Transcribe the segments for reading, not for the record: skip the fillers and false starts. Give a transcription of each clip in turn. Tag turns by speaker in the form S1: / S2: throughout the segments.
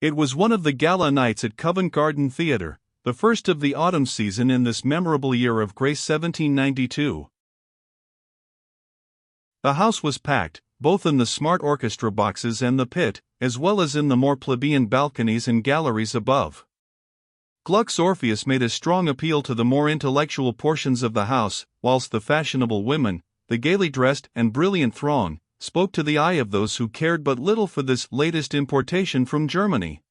S1: It was one of the gala nights at Covent Garden Theatre, the first of the autumn season in this memorable year of grace 1792. The house was packed, both in the smart orchestra boxes and the pit, as well as in the more plebeian balconies and galleries above. Gluck's Orpheus made a strong appeal to the more intellectual portions of the house, whilst the fashionable women, the gaily dressed and brilliant throng, spoke to the eye of those who cared but little for this latest importation from Germany.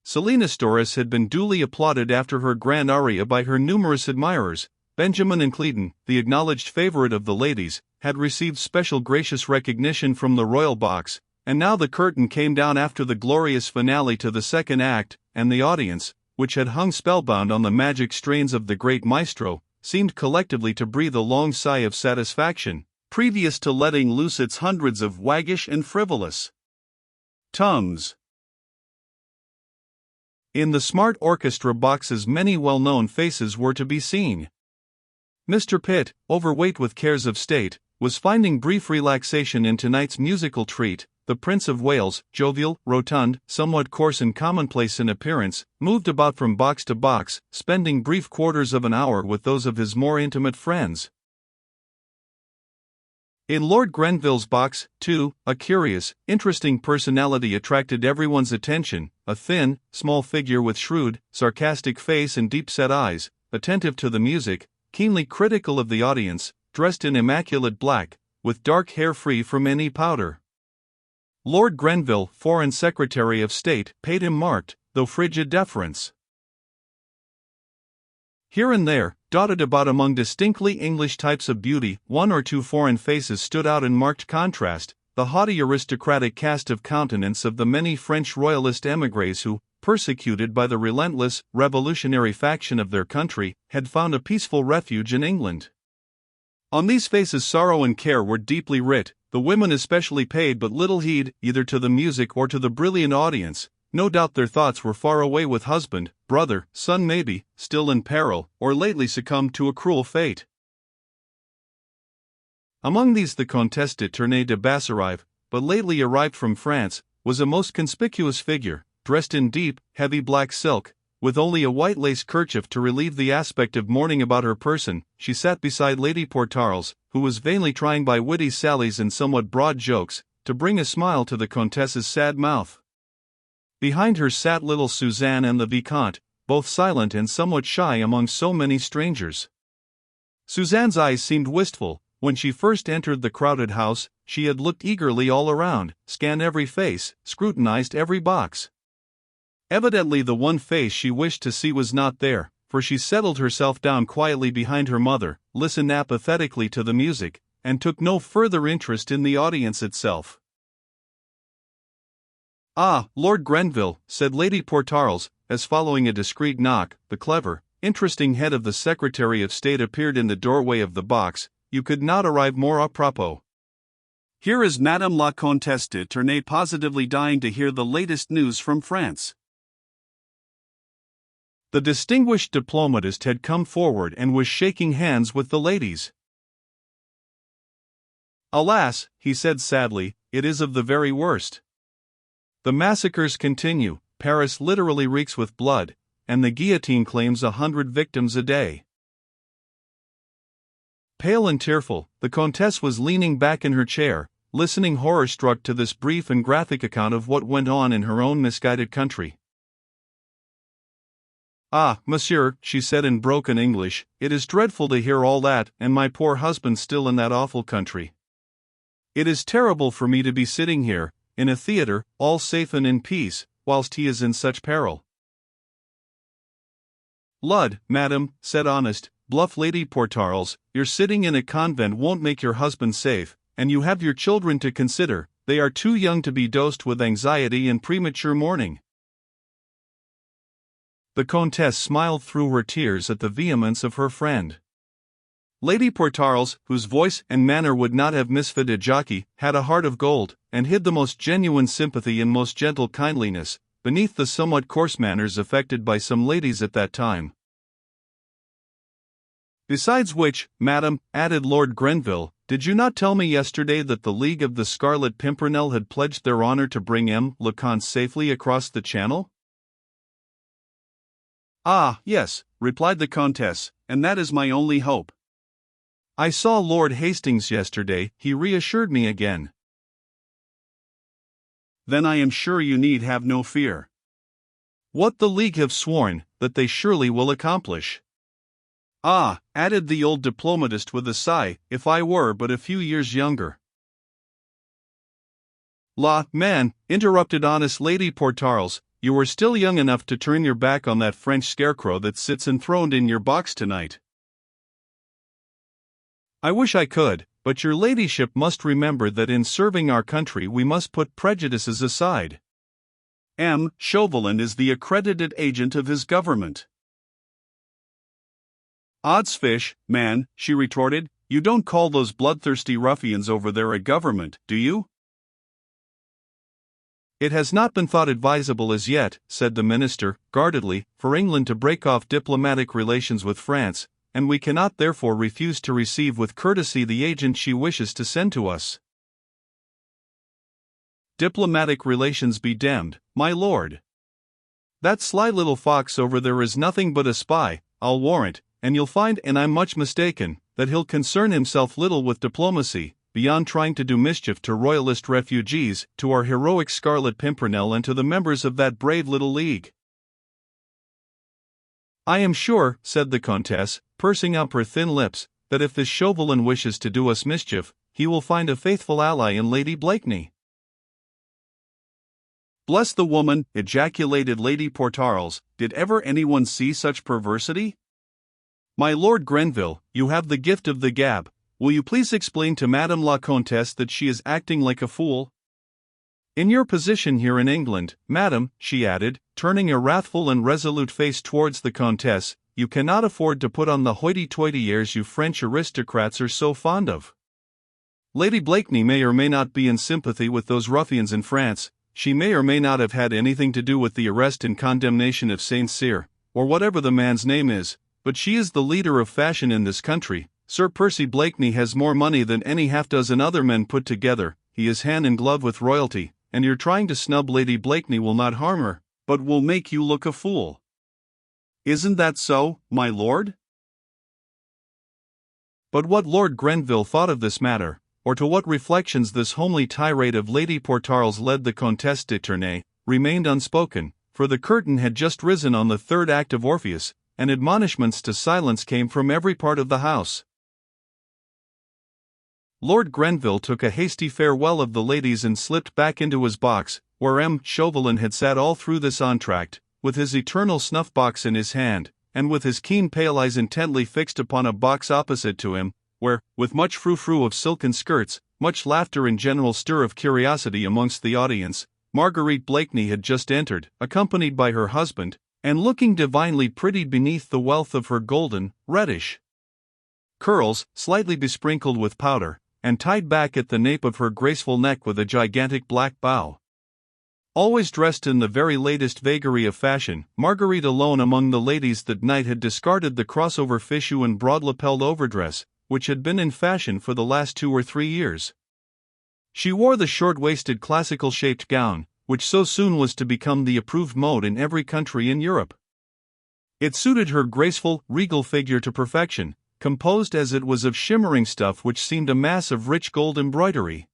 S1: Selina Storace had been duly applauded after her grand aria by her numerous admirers. Benjamin and Clayton, the acknowledged favorite of the ladies, had received special gracious recognition from the royal box, and now the curtain came down after the glorious finale to the second act, and the audience, which had hung spellbound on the magic strains of the great maestro, seemed collectively to breathe a long sigh of satisfaction, previous to letting loose its hundreds of waggish and frivolous tongues. In the smart orchestra boxes many well-known faces were to be seen. Mr. Pitt, overweight with cares of state, was finding brief relaxation in tonight's musical treat. The Prince of Wales, jovial, rotund, somewhat coarse and commonplace in appearance, moved about from box to box, spending brief quarters of an hour with those of his more intimate friends. In Lord Grenville's box, too, a curious, interesting personality attracted everyone's attention, a thin, small figure with shrewd, sarcastic face and deep-set eyes, attentive to the music, keenly critical of the audience, dressed in immaculate black, with dark hair free from any powder. Lord Grenville, Foreign Secretary of State, paid him marked, though frigid deference. Here and there, dotted about among distinctly English types of beauty, one or two foreign faces stood out in marked contrast, the haughty aristocratic cast of countenance of the many French royalist émigrés who, persecuted by the relentless, revolutionary faction of their country, had found a peaceful refuge in England. On these faces sorrow and care were deeply writ. The women especially paid but little heed, either to the music or to the brilliant audience. No doubt their thoughts were far away with husband, brother, son maybe, still in peril, or lately succumbed to a cruel fate. Among these the Comtesse de Tournay de Basserive, but lately arrived from France, was a most conspicuous figure, dressed in deep, heavy black silk, with only a white lace kerchief to relieve the aspect of mourning about her person. She sat beside Lady Portarles, who was vainly trying by witty sallies and somewhat broad jokes, to bring a smile to the Comtesse's sad mouth. Behind her sat little Suzanne and the Vicomte, both silent and somewhat shy among so many strangers. Suzanne's eyes seemed wistful. When she first entered the crowded house, she had looked eagerly all around, scanned every face, scrutinized every box. Evidently the one face she wished to see was not there, for she settled herself down quietly behind her mother, listened apathetically to the music, and took no further interest in the audience itself. "Ah, Lord Grenville," said Lady Portarles, as following a discreet knock, the clever, interesting head of the Secretary of State appeared in the doorway of the box. "You could not arrive more à propos. Here is Madame la Comtesse de Tournay positively dying to hear the latest news from France." The distinguished diplomatist had come forward and was shaking hands with the ladies. "Alas," he said sadly, "it is of the very worst. The massacres continue, Paris literally reeks with blood, and the guillotine claims 100 victims a day." Pale and tearful, the Comtesse was leaning back in her chair, listening horror-struck to this brief and graphic account of what went on in her own misguided country. "Ah, monsieur," she said in broken English, "it is dreadful to hear all that, and my poor husband still in that awful country. It is terrible for me to be sitting here, in a theatre, all safe and in peace, whilst he is in such peril." "Lud, madam," said honest, bluff Lady Portarles, "your sitting in a convent won't make your husband safe, and you have your children to consider. They are too young to be dosed with anxiety and premature mourning." The Comtesse smiled through her tears at the vehemence of her friend. Lady Portarles, whose voice and manner would not have misfit a jockey, had a heart of gold, and hid the most genuine sympathy and most gentle kindliness beneath the somewhat coarse manners affected by some ladies at that time. "Besides which, madam," added Lord Grenville, Did you not tell me yesterday that the League of the Scarlet Pimpernel had pledged their honor to bring le Comte safely across the channel?
S2: Ah, yes, replied the Countess, and that is my only hope.
S1: I saw Lord Hastings yesterday, he reassured me again.
S2: Then I am sure you need have no fear.
S1: What the League have sworn, that they surely will accomplish.
S2: Ah, added the old diplomatist with a sigh, if I were but a few years younger.
S1: La, man, interrupted honest Lady Portarles, you are still young enough to turn your back on that French scarecrow that sits enthroned in your box tonight. I wish I could, but your ladyship must remember that in serving our country we must put prejudices aside.
S2: Chauvelin is the accredited agent of his government. Oddsfish, man, she retorted, you don't call those bloodthirsty ruffians over there a government, do you?
S1: It has not been thought advisable as yet, said the minister, guardedly, for England to break off diplomatic relations with France, and we cannot therefore refuse to receive with courtesy the agent she wishes to send to us. Diplomatic relations be damned, my lord. That sly little fox over there is nothing but a spy, I'll warrant, and you'll find, and I'm much mistaken, that he'll concern himself little with diplomacy, beyond trying to do mischief to royalist refugees, to our heroic Scarlet Pimpernel and to the members of that brave little league. I am sure, said the Countess, pursing up her thin lips, that if this Chauvelin wishes to do us mischief, he will find a faithful ally in Lady Blakeney.
S2: Bless the woman, ejaculated Lady Portarles, did ever anyone see such perversity?
S1: My Lord Grenville, you have the gift of the gab. Will you please explain to Madame la Comtesse that she is acting like a fool? In your position here in England, madam, she added, turning a wrathful and resolute face towards the Countess, you cannot afford to put on the hoity-toity airs you French aristocrats are so fond of. Lady Blakeney may or may not be in sympathy with those ruffians in France, she may or may not have had anything to do with the arrest and condemnation of Saint Cyr, or whatever the man's name is, but she is the leader of fashion in this country. Sir Percy Blakeney has more money than any half-dozen other men put together, he is hand in glove with royalty, and your trying to snub Lady Blakeney will not harm her, but will make you look a fool.
S2: Isn't that so, my lord?
S1: But what Lord Grenville thought of this matter, or to what reflections this homely tirade of Lady Portarles led the Comtesse de Tournay, remained unspoken, for the curtain had just risen on the third act of Orpheus, and admonishments to silence came from every part of the house. Lord Grenville took a hasty farewell of the ladies and slipped back into his box, where Chauvelin had sat all through this entr'acte, with his eternal snuff-box in his hand, and with his keen pale eyes intently fixed upon a box opposite to him, where, with much frou-frou of silken skirts, much laughter and general stir of curiosity amongst the audience, Marguerite Blakeney had just entered, accompanied by her husband, and looking divinely pretty beneath the wealth of her golden, reddish curls, slightly besprinkled with powder, and tied back at the nape of her graceful neck with a gigantic black bow. Always dressed in the very latest vagary of fashion, Marguerite alone among the ladies that night had discarded the crossover fichu and broad-lapelled overdress, which had been in fashion for the last 2 or 3 years. She wore the short-waisted classical-shaped gown, which so soon was to become the approved mode in every country in Europe. It suited her graceful, regal figure to perfection, composed as it was of shimmering stuff which seemed a mass of rich gold embroidery.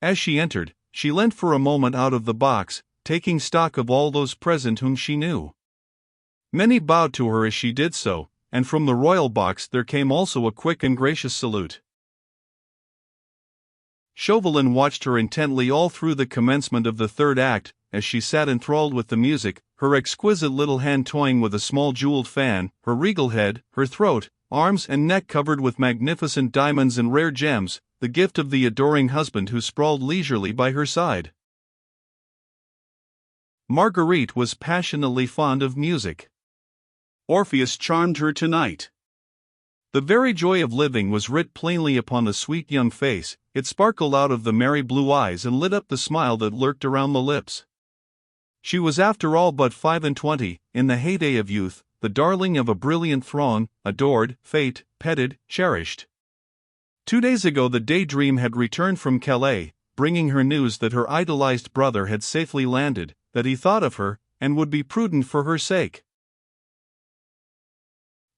S1: As she entered, she leant for a moment out of the box, taking stock of all those present whom she knew. Many bowed to her as she did so, and from the royal box there came also a quick and gracious salute. Chauvelin watched her intently all through the commencement of the third act, as she sat enthralled with the music, her exquisite little hand toying with a small jeweled fan, her regal head, her throat, arms and neck covered with magnificent diamonds and rare gems, the gift of the adoring husband who sprawled leisurely by her side. Marguerite was passionately fond of music.
S2: Orpheus charmed her tonight.
S1: The very joy of living was writ plainly upon the sweet young face, it sparkled out of the merry blue eyes and lit up the smile that lurked around the lips. She was after all but 25, in the heyday of youth, the darling of a brilliant throng, adored, fêted, petted, cherished. 2 days ago the Daydream had returned from Calais, bringing her news that her idolized brother had safely landed, that he thought of her, and would be prudent for her sake.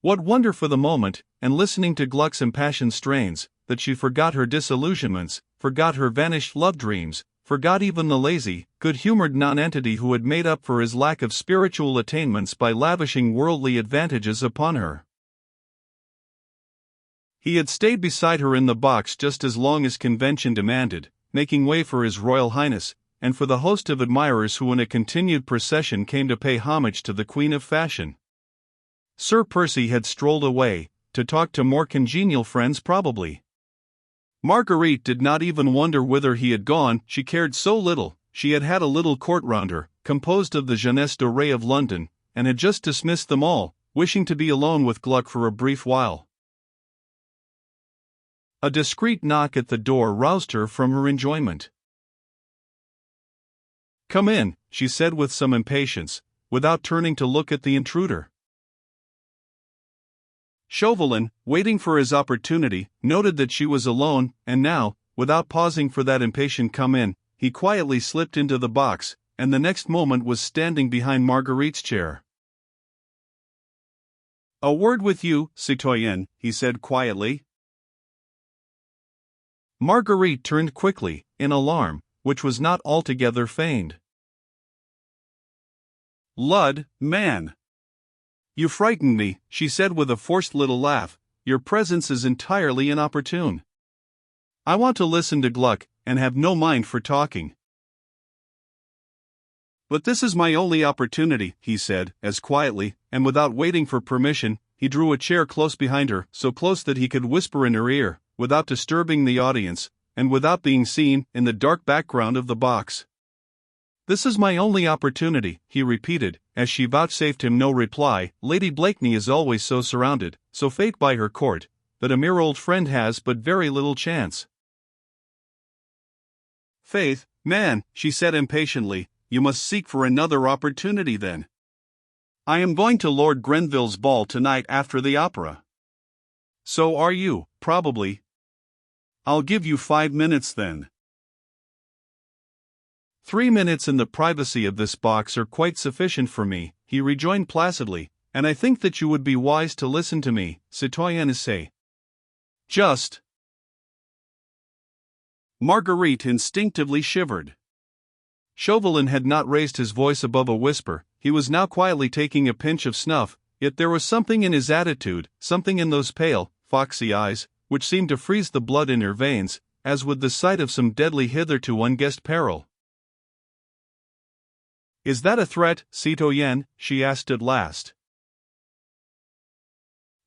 S1: What wonder for the moment, and listening to Gluck's impassioned strains, that she forgot her disillusionments, forgot her vanished love dreams, forgot even the lazy, good-humored nonentity who had made up for his lack of spiritual attainments by lavishing worldly advantages upon her. He had stayed beside her in the box just as long as convention demanded, making way for His Royal Highness, and for the host of admirers who in a continued procession came to pay homage to the Queen of Fashion. Sir Percy had strolled away, to talk to more congenial friends probably. Marguerite did not even wonder whither he had gone, she cared so little. She had had a little court round her, composed of the jeunesse dorée of London, and had just dismissed them all, wishing to be alone with Gluck for a brief while. A discreet knock at the door roused her from her enjoyment. "Come in," she said with some impatience, without turning to look at the intruder. Chauvelin, waiting for his opportunity, noted that she was alone, and now, without pausing for that impatient "come in," he quietly slipped into the box, and the next moment was standing behind Marguerite's chair. "A word with you, citoyenne," he said quietly. Marguerite turned quickly, in alarm, which was not altogether feigned. "Lud, man! You frightened me," she said with a forced little laugh. "Your presence is entirely inopportune. I want to listen to Gluck, and have no mind for talking." "But this is my only opportunity," he said, as quietly, and without waiting for permission, he drew a chair close behind her, so close that he could whisper in her ear, without disturbing the audience, and without being seen, in the dark background of the box. "This is my only opportunity," he repeated, as she vouchsafed him no reply. "Lady Blakeney is always so surrounded, so fêted by her court, that a mere old friend has but very little chance." "Faith, man," she said impatiently, "you must seek for another opportunity then. I am going to Lord Grenville's ball tonight after the opera." "So are you, probably." "I'll give you 5 minutes then." 3 minutes in the privacy of this box are quite sufficient for me," he rejoined placidly, "and I think that you would be wise to listen to me, citoyenne. Just." Marguerite instinctively shivered. Chauvelin had not raised his voice above a whisper, he was now quietly taking a pinch of snuff, yet there was something in his attitude, something in those pale, foxy eyes, which seemed to freeze the blood in her veins, as with the sight of some deadly hitherto unguessed peril. "Is that a threat, citoyenne?" she asked at last.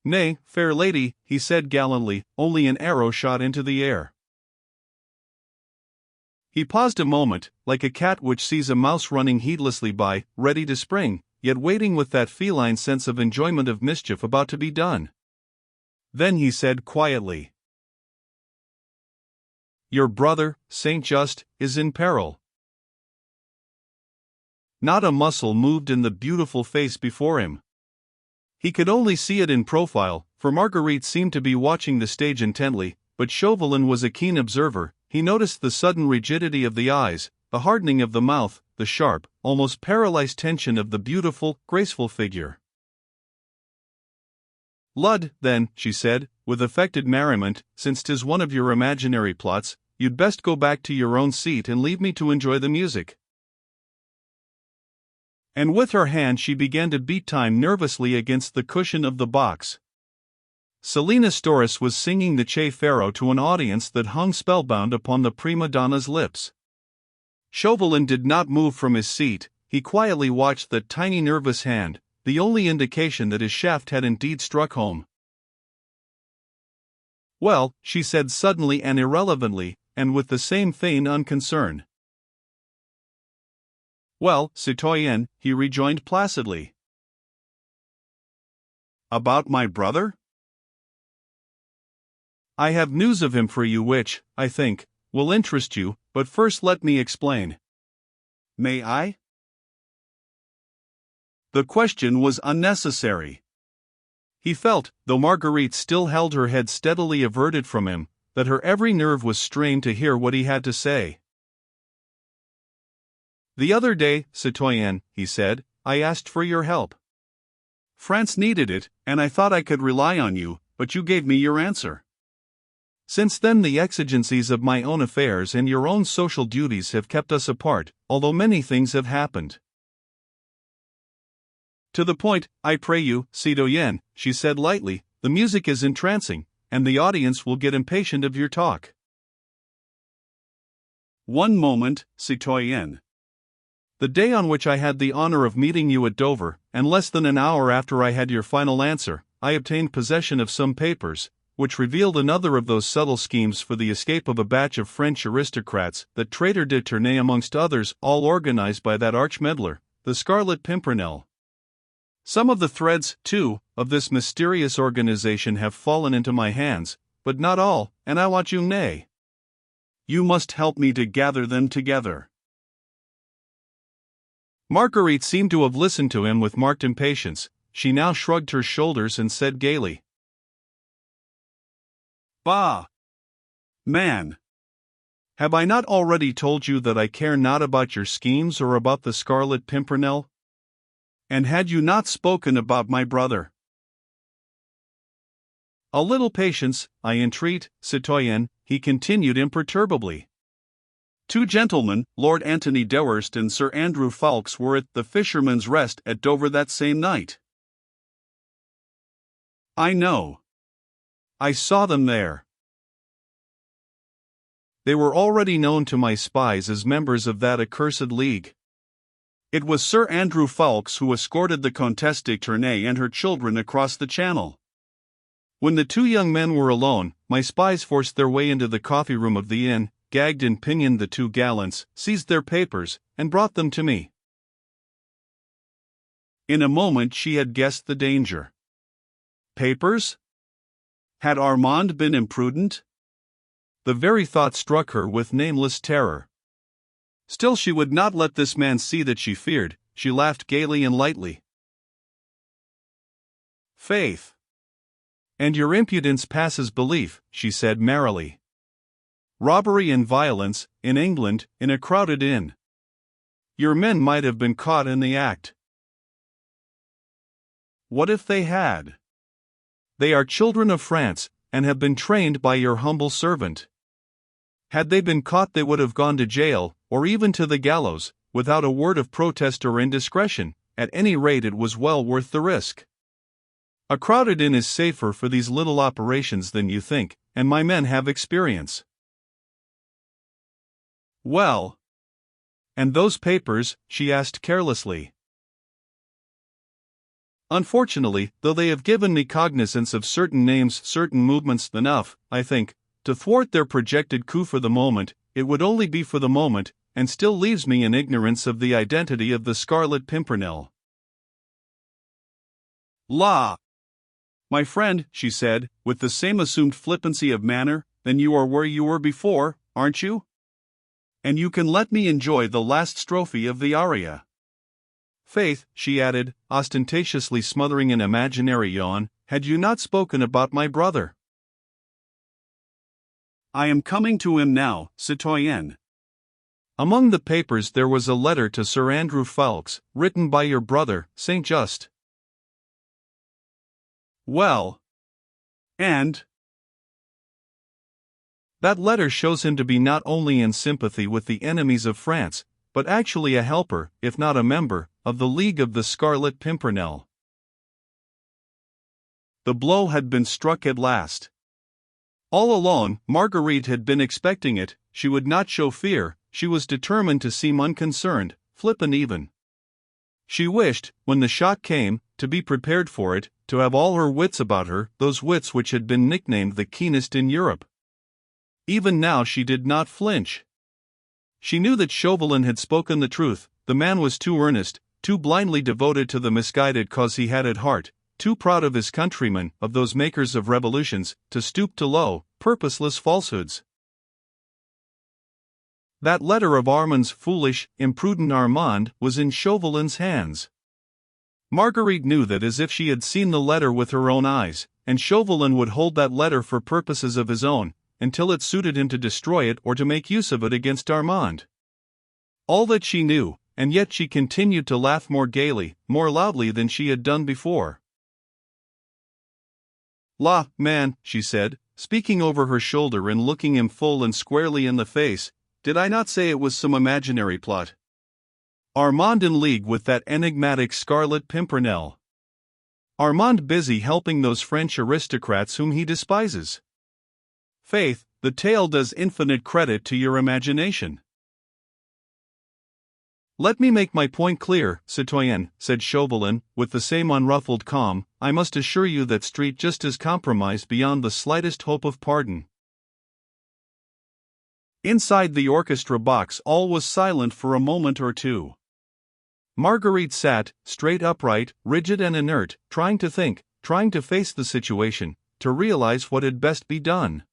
S1: "Nay, fair lady," he said gallantly, "only an arrow shot into the air." He paused a moment, like a cat which sees a mouse running heedlessly by, ready to spring, yet waiting with that feline sense of enjoyment of mischief about to be done. Then he said quietly, "Your brother, Saint Just, is in peril." Not a muscle moved in the beautiful face before him. He could only see it in profile, for Marguerite seemed to be watching the stage intently, but Chauvelin was a keen observer. He noticed the sudden rigidity of the eyes, the hardening of the mouth, the sharp, almost paralyzed tension of the beautiful, graceful figure. "Lud, then," she said, with affected merriment, "since 'tis one of your imaginary plots, you'd best go back to your own seat and leave me to enjoy the music." And with her hand she began to beat time nervously against the cushion of the box. Selina Storace was singing the Che Faro to an audience that hung spellbound upon the prima donna's lips. Chauvelin did not move from his seat, he quietly watched that tiny nervous hand, the only indication that his shaft had indeed struck home. "Well," she said suddenly and irrelevantly, and with the same feigned unconcern. "Well, citoyenne," he rejoined placidly. "About my brother? I have news of him for you which, I think, will interest you, but first let me explain." "May I?" The question was unnecessary. He felt, though Marguerite still held her head steadily averted from him, that her every nerve was strained to hear what he had to say. "The other day, citoyen," he said, "I asked for your help.
S2: France needed it, and I thought I could rely on you, but you gave me your answer.
S1: Since then the exigencies of my own affairs and your own social duties have kept us apart, although many things have happened."
S2: "To the point, I pray you, citoyen," she said lightly. "The music is entrancing, and the audience will get impatient of your talk." "One moment, citoyen.
S1: The day on which I had the honor of meeting you at Dover, and less than an hour after I had your final answer, I obtained possession of some papers, which revealed another of those subtle schemes for the escape of a batch of French aristocrats, that traitor de Tournay amongst others, all organized by that arch-meddler, the Scarlet Pimpernel. Some of the threads, too, of this mysterious organization have fallen into my hands, but not all, and I want
S2: you must help me to gather them together."
S1: Marguerite seemed to have listened to him with marked impatience. She now shrugged her shoulders and said gaily,
S2: "Bah! Man!
S1: Have I not already told you that I care not about your schemes or about the Scarlet Pimpernel?
S2: And had you not spoken about my brother?"
S1: "A little patience, I entreat, citoyen," he continued imperturbably.
S2: "Two gentlemen, Lord Antony Dewhurst and Sir Andrew Ffoulkes, were at the Fisherman's Rest at Dover that same night."
S1: "I know. I saw them there. They were already known to my spies as members of that accursed league."
S2: "It was Sir Andrew Ffoulkes who escorted the Comtesse de Tournay and her children across the Channel.
S1: When the two young men were alone, my spies forced their way into the coffee room of the inn, gagged and pinioned the two gallants, seized their papers, and brought them to me."
S2: In a moment she had guessed the danger.
S1: Papers?
S2: Had Armand been imprudent?
S1: The very thought struck her with nameless terror. Still she would not let this man see that she feared. She laughed gaily and lightly.
S2: "Faith!
S1: And your impudence passes belief," she said merrily. "Robbery and violence, in England, in a crowded inn. Your men might have been caught in the act."
S2: "What if they had?"
S1: "They are children of France, and have been trained by your humble servant. Had they been caught they would have gone to jail, or even to the gallows, without a word of protest or indiscretion. At any rate it was well worth the risk. A crowded inn is safer for these little operations than you think, and my men have experience."
S2: "Well,
S1: and those papers?" she asked carelessly. "Unfortunately, though they have given me cognizance of certain names, certain movements, enough, I think, to thwart their projected coup for the moment, it would only be for the moment, and still leaves me in ignorance of the identity of the Scarlet Pimpernel."
S2: "La! My friend," she said, with the same assumed flippancy of manner, "then you are where you were before, aren't you? And you can let me enjoy the last strophe of the aria."
S1: "Faith," she added, ostentatiously smothering an imaginary yawn, "had you not spoken about my brother?"
S2: "I am coming to him now, citoyen."
S1: "Among the papers there was a letter to Sir Andrew Ffoulkes, written by your brother, Saint Just."
S2: "Well, and?"
S1: "That letter shows him to be not only in sympathy with the enemies of France, but actually a helper, if not a member, of the League of the Scarlet Pimpernel."
S2: The blow had been struck at last.
S1: All along, Marguerite had been expecting it. She would not show fear, she was determined to seem unconcerned, flippant even. She wished, when the shock came, to be prepared for it, to have all her wits about her, those wits which had been nicknamed the keenest in Europe. Even now she did not flinch. She knew that Chauvelin had spoken the truth. The man was too earnest, too blindly devoted to the misguided cause he had at heart, too proud of his countrymen, of those makers of revolutions, to stoop to low, purposeless falsehoods. That letter of Armand's foolish, imprudent Armand was in Chauvelin's hands. Marguerite knew that as if she had seen the letter with her own eyes, and Chauvelin would hold that letter for purposes of his own, until it suited him to destroy it or to make use of it against Armand. All that she knew, and yet she continued to laugh more gaily, more loudly than she had done before. "La, man," she said, speaking over her shoulder and looking him full and squarely in the face, "did I not say it was some imaginary plot? Armand in league with that enigmatic Scarlet Pimpernel. Armand busy helping those French aristocrats whom he despises. Faith, the tale does infinite credit to your imagination." "Let me make my point clear, citoyenne," said Chauvelin, with the same unruffled calm. "I must assure you that Street just is compromised beyond the slightest hope of pardon." Inside the orchestra box all was silent for a moment or two. Marguerite sat, straight upright, rigid and inert, trying to think, trying to face the situation, to realize what had best be done.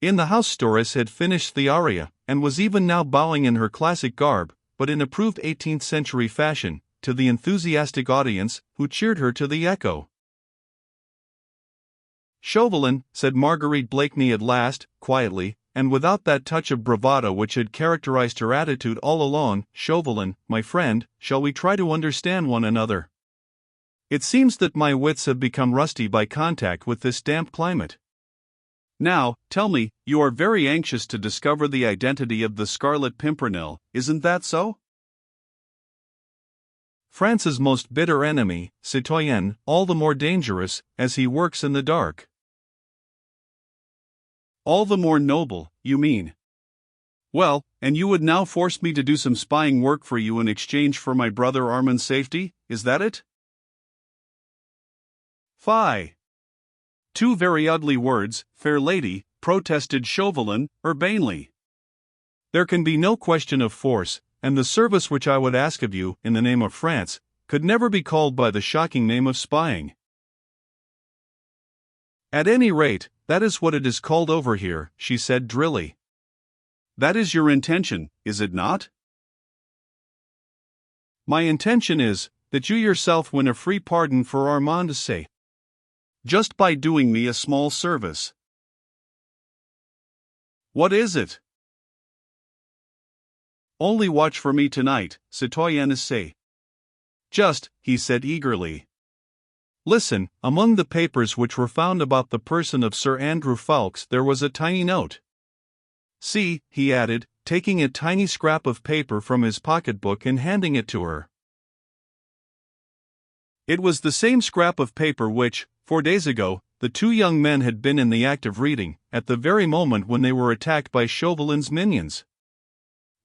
S1: In the house Storace had finished the aria, and was even now bowing in her classic garb, but in approved 18th century fashion, to the enthusiastic audience, who cheered her to the echo. "Chauvelin," said Marguerite Blakeney at last, quietly, and without that touch of bravado which had characterized her attitude all along, "Chauvelin, my friend, shall we try to understand one another? It seems that my wits have become rusty by contact with this damp climate. Now, tell me, you are very anxious to discover the identity of the Scarlet Pimpernel, isn't that so? France's most bitter enemy, citoyenne, all the more dangerous, as he works in the dark." "All the more noble, you mean? Well, and you would now force me to do some spying work for you in exchange for my brother Armand's safety, is that it?" "Fie! Two very ugly words, fair lady," protested Chauvelin, urbanely. "There can be no question of force, and the service which I would ask of you, in the name of France, could never be called by the shocking name of spying. At any rate, that is what it is called over here," she said drily. "That is your intention, is it not?" "My intention is, that you yourself win a free pardon for Armand's sake. Just by doing me a small service." "What is it?" "Only watch for me tonight, citoyenne say." "Just," he said eagerly. "Listen, among the papers which were found about the person of Sir Andrew Ffoulkes there was a tiny note. See," he added, taking a tiny scrap of paper from his pocketbook and handing it to her. It was the same scrap of paper which, 4 days ago, the two young men had been in the act of reading, at the very moment when they were attacked by Chauvelin's minions.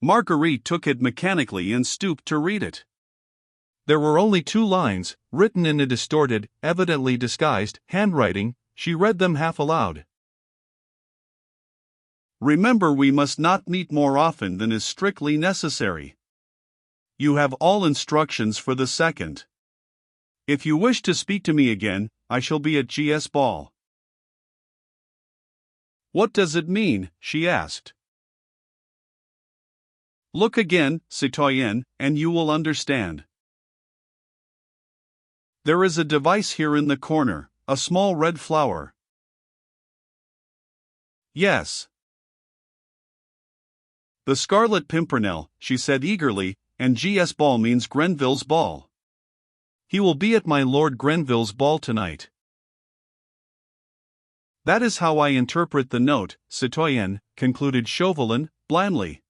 S1: Marguerite took it mechanically and stooped to read it. There were only 2 lines, written in a distorted, evidently disguised, handwriting. She read them half aloud. "Remember, we must not meet more often than is strictly necessary. You have all instructions for the second. If you wish to speak to me again, I shall be at G.S. Ball." "What does it mean?" she asked. "Look again, citoyenne, and you will understand. There is a device here in the corner, a small red flower." "Yes." "The Scarlet Pimpernel," she said eagerly, "and G.S. Ball means Grenville's ball. He will be at my Lord Grenville's ball tonight." "That is how I interpret the note, citoyenne," concluded Chauvelin, blandly.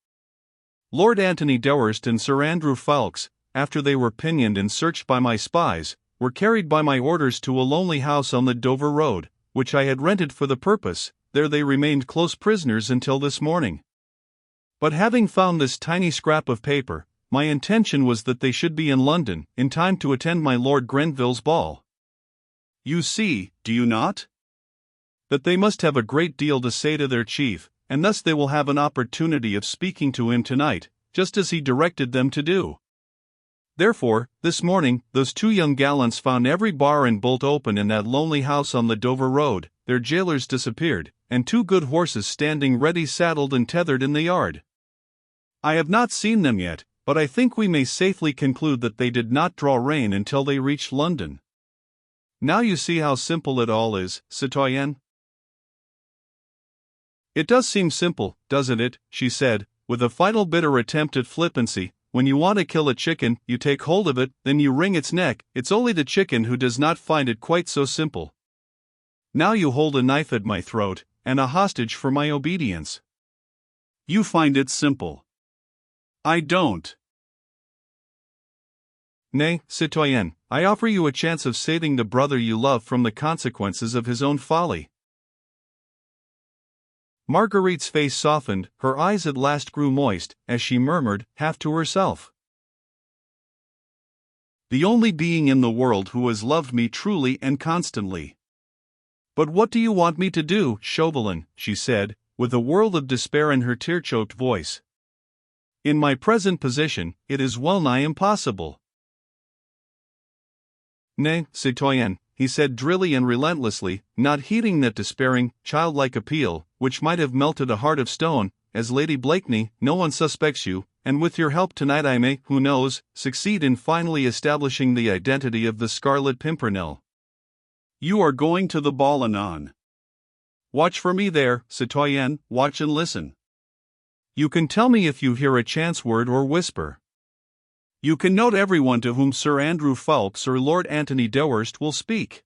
S1: "Lord Antony Dewhurst and Sir Andrew Ffoulkes, after they were pinioned and searched by my spies, were carried by my orders to a lonely house on the Dover Road, which I had rented for the purpose. There they remained close prisoners until this morning. But having found this tiny scrap of paper, my intention was that they should be in London, in time to attend my Lord Grenville's ball. You see, do you not? That they must have a great deal to say to their chief, and thus they will have an opportunity of speaking to him tonight, just as he directed them to do. Therefore, this morning, those 2 young gallants found every bar and bolt open in that lonely house on the Dover Road, their jailers disappeared, and 2 good horses standing ready saddled and tethered in the yard. I have not seen them yet, but I think we may safely conclude that they did not draw rein until they reached London. Now you see how simple it all is, citoyenne." It does seem simple, doesn't it, she said, with a final bitter attempt at flippancy. When you want to kill a chicken, you take hold of it, then you wring its neck. It's only the chicken who does not find it quite so simple. Now you hold a knife at my throat, and a hostage for my obedience.
S2: You find it simple. I don't.
S1: Nay, citoyenne, I offer you a chance of saving the brother you love from the consequences of his own folly. Marguerite's face softened, her eyes at last grew moist, as she murmured, half to herself. The only being in the world who has loved me truly and constantly. But what do you want me to do, Chauvelin? She said, with a world of despair in her tear-choked voice. In my present position, it is well-nigh impossible. Nay, citoyenne, he said drily and relentlessly, not heeding that despairing, childlike appeal, which might have melted a heart of stone. As Lady Blakeney, no one suspects you, and with your help tonight I may, who knows, succeed in finally establishing the identity of the Scarlet Pimpernel.
S2: You are going to the ball anon. Watch for me there, citoyenne, watch and listen.
S1: You can tell me if you hear a chance word or whisper.
S2: You can note everyone to whom Sir Andrew Ffoulkes or Lord Antony Dewhurst will speak.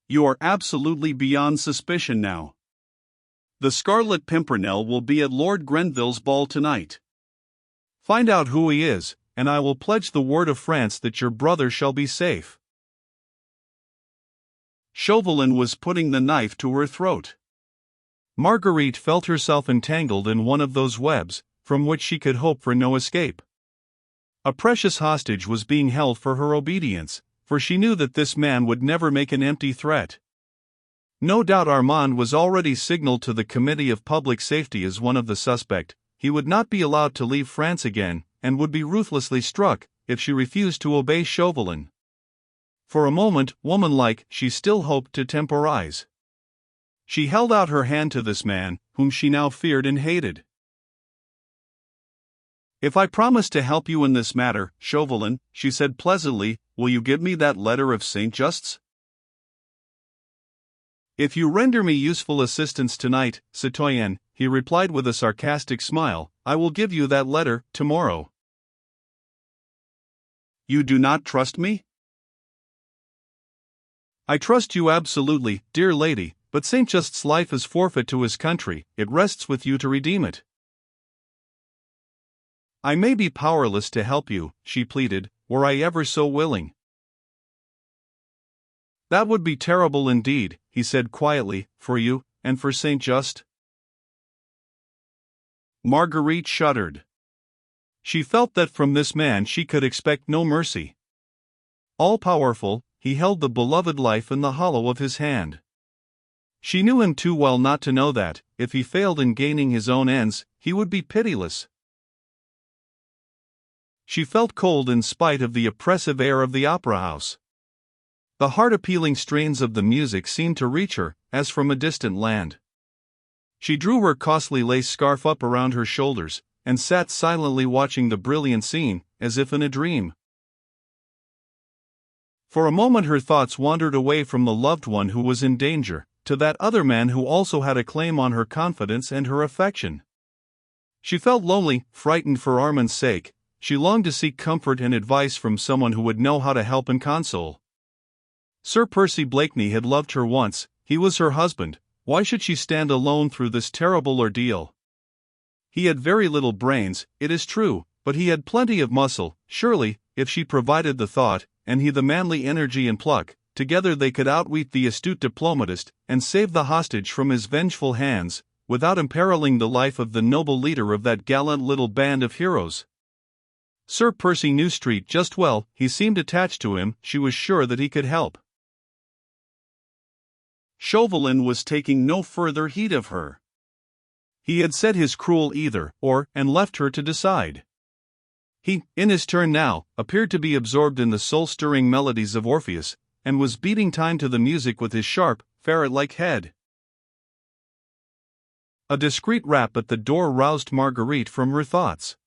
S2: You are absolutely beyond suspicion now. The Scarlet Pimpernel will be at Lord Grenville's ball tonight.
S1: Find out who he is, and I will pledge the word of France that your brother shall be safe.
S2: Chauvelin was putting the knife to her throat.
S1: Marguerite felt herself entangled in one of those webs, from which she could hope for no escape. A precious hostage was being held for her obedience, for she knew that this man would never make an empty threat. No doubt Armand was already signaled to the Committee of Public Safety as one of the suspect. He would not be allowed to leave France again, and would be ruthlessly struck if she refused to obey Chauvelin. For a moment, woman-like, she still hoped to temporize. She held out her hand to this man, whom she now feared and hated.
S2: If I promise to help you in this matter, Chauvelin, she said pleasantly, will you give me that letter of St. Just's?
S1: If you render me useful assistance tonight, citoyenne, he replied with a sarcastic smile, I will give you that letter tomorrow.
S2: You do not trust me?
S1: I trust you absolutely, dear lady, but St. Just's life is forfeit to his country. It rests with you to redeem it. I may be powerless to help you, she pleaded, were I ever so willing. That would be terrible indeed, he said quietly, for you, and for St. Just.
S2: Marguerite shuddered.
S1: She felt that from this man she could expect no mercy. All-powerful, he held the beloved life in the hollow of his hand. She knew him too well not to know that, if he failed in gaining his own ends, he would be pitiless. She felt cold in spite of the oppressive air of the opera house. The heart-appealing strains of the music seemed to reach her, as from a distant land. She drew her costly lace scarf up around her shoulders, and sat silently watching the brilliant scene, as if in a dream. For a moment her thoughts wandered away from the loved one who was in danger, to that other man who also had a claim on her confidence and her affection. She felt lonely, frightened for Armand's sake. She longed to seek comfort and advice from someone who would know how to help and console. Sir Percy Blakeney had loved her once, he was her husband. Why should she stand alone through this terrible ordeal? He had very little brains, it is true, but he had plenty of muscle. Surely, if she provided the thought, and he the manly energy and pluck, together they could outwit the astute diplomatist, and save the hostage from his vengeful hands, without imperiling the life of the noble leader of that gallant little band of heroes. Sir Percy knew Street just well, he seemed attached to him, she was sure that he could help.
S2: Chauvelin was taking no further heed of her.
S1: He had said his cruel either, or, and left her to decide. He, in his turn now, appeared to be absorbed in the soul-stirring melodies of Orpheus, and was beating time to the music with his sharp, ferret-like head. A discreet rap at the door roused Marguerite from her thoughts.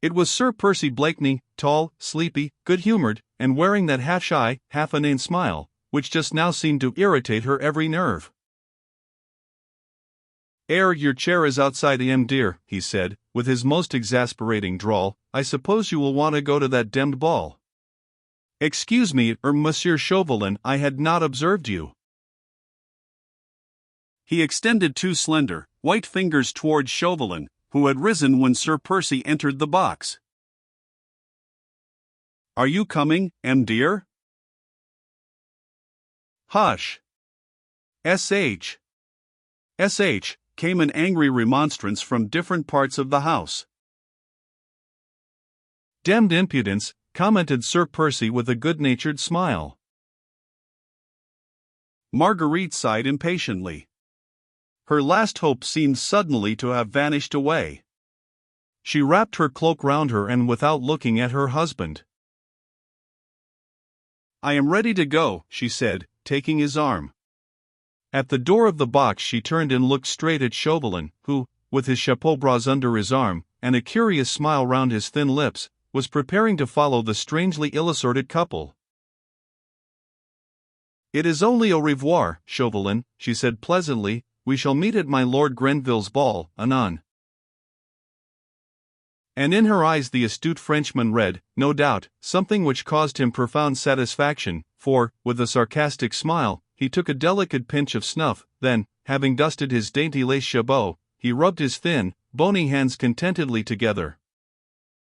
S1: It was Sir Percy Blakeney, tall, sleepy, good-humored, and wearing that half-shy, half-inane smile, which just now seemed to irritate her every nerve. Your chair is outside, dear, he said, with his most exasperating drawl. I suppose you will want to go to that demmed ball.
S2: Excuse me, Monsieur Chauvelin, I had not observed you. He extended two slender, white fingers towards Chauvelin, who had risen when Sir Percy entered the box. Are you coming, dear? Hush. S.H. Came an angry remonstrance from different parts of the house.
S1: Demmed impudence, commented Sir Percy with a good-natured smile.
S2: Marguerite sighed impatiently. Her last hope seemed suddenly to have vanished away.
S1: She wrapped her cloak round her and without looking at her husband.
S2: I am ready to go, she said, taking his arm.
S1: At the door of the box she turned and looked straight at Chauvelin, who, with his chapeau bras under his arm, and a curious smile round his thin lips, was preparing to follow the strangely ill-assorted couple.
S2: It is only au revoir, Chauvelin, she said pleasantly. We shall meet at my Lord Grenville's ball, anon.
S1: And in her eyes the astute Frenchman read, no doubt, something which caused him profound satisfaction, for, with a sarcastic smile, he took a delicate pinch of snuff, then, having dusted his dainty lace jabot, he rubbed his thin, bony hands contentedly together.